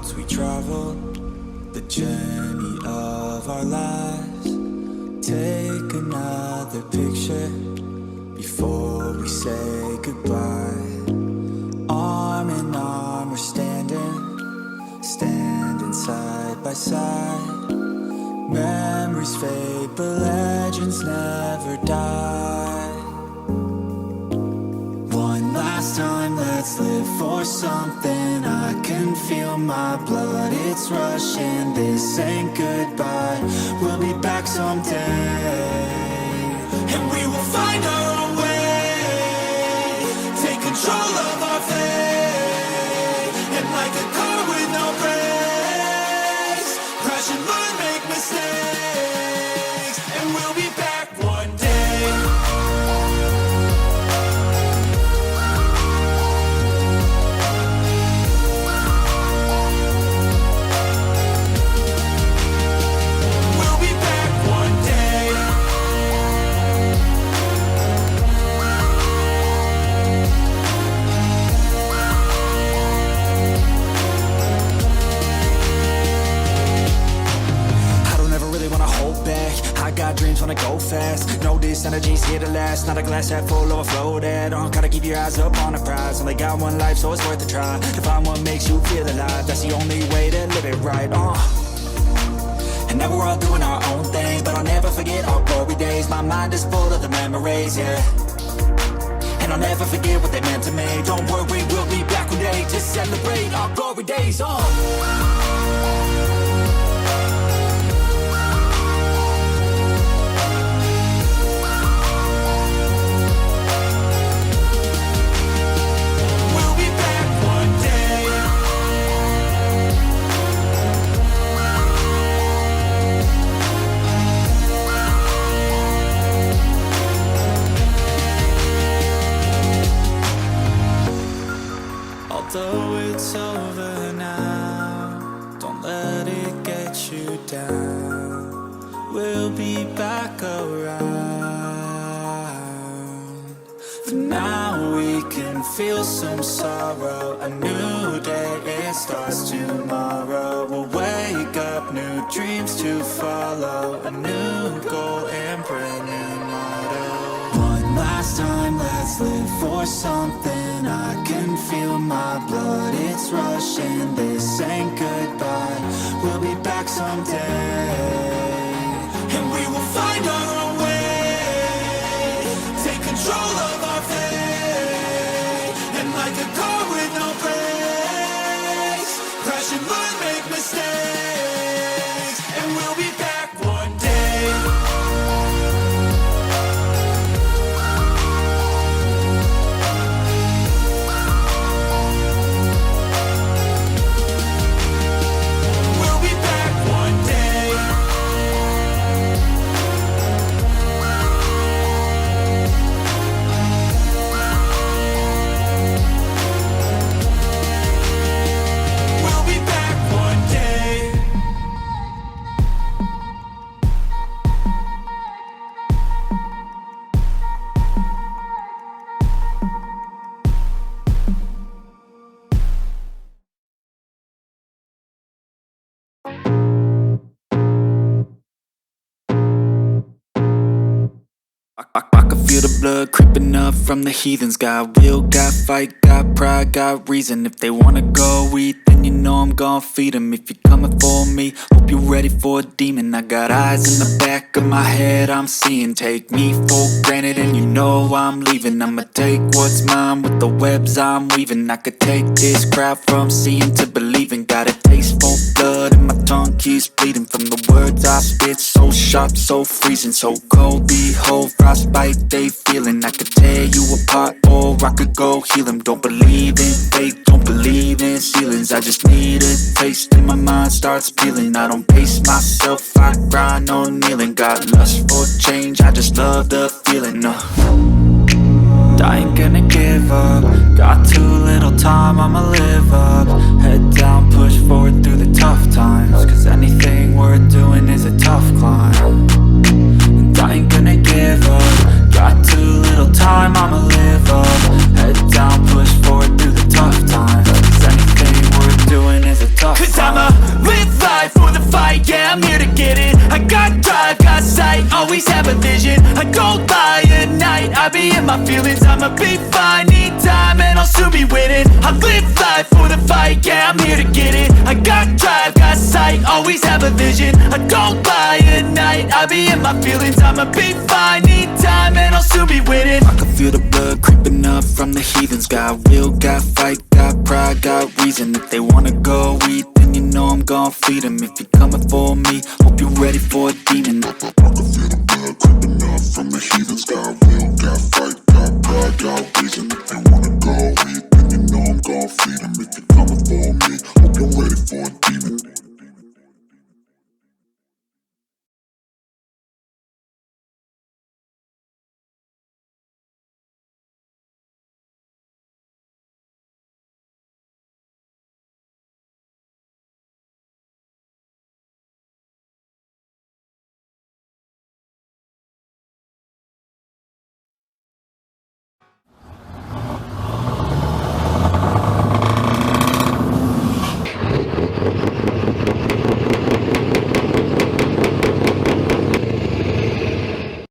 roads we traveled, the journey of our lives. Take another picture before we say goodbye. Arm in arm we're standing side by side. Memories fade but legends never die. One last time, let's live for something. I can feel my blood, it's rushing. This ain't goodbye, we'll be back someday. And we will find our own way. Take control of our fate. And like a car with no brakes, crash and learn, make mistakes. And we'll be back one day. Dreams wanna go fast. No, this energy's here to last. Not a glass half full, overflow that. Gotta keep your eyes up on the prize. Only got one life, so it's worth a try. To find what makes you feel alive, that's the only way to live it right. And now we're all doing our own thing, but I'll never forget our glory days. My mind is full of the memories, yeah. And I'll never forget what they meant to me. Don't worry, we'll be back one day to celebrate our glory days. Although it's over now, don't let it get you down. We'll be back around. For now we can feel some sorrow. A new day, it starts tomorrow. We'll wake up, new dreams to follow. A new goal and brand new motto. One last time, let's live for something. I can feel my blood, it's rushing. This ain't goodbye, we'll be back someday. And we will find our own way. Take control of our fate. And like a car with no brakes, crash and learn, make mistakes. And we'll be back one day. I can feel the blood creeping up from the heathens. Got will, got fight, got pride, got reason. If they wanna go eat, then you know I'm gon' feed them. If you're coming for me, hope you're ready for a demon. I got eyes in the back of my head, I'm seeing. Take me for granted and you know I'm leaving. I'ma take what's mine with the webs I'm weaving. I could take this crowd from seeing to believing. Got a taste for blood and my tongue keeps bleeding. From the words I spit, so sharp, so freezing. So cold, behold, frostbite they feeling. I could tear you apart or I could go heal them. Don't believe in fate, don't believe in ceilings. I just need a taste and my mind starts peeling. I don't pace myself, I grind on kneeling. Got lust for change, I just love the feeling. I ain't gonna give up. Got too little time, I'ma live up. Head down, push forward through the tough times. Cause anything worth doing is a tough climb. And I ain't gonna give up. Got too little time, I'ma live up. Head down, push forward through the tough times. Cause anything worth doing is a tough climb. television. I don't lie at night, I be in my feelings. I'ma be fine, need time and I'll soon be winning. I can feel the blood creeping up from the heathens. Got will, got fight, got pride, got reason. If they wanna go eat, then you know I'm gon' feed them. If you're coming for me, hope you're ready for a demon. I can feel the blood creeping up from the heathens. Got will, got fight, got pride, got reason.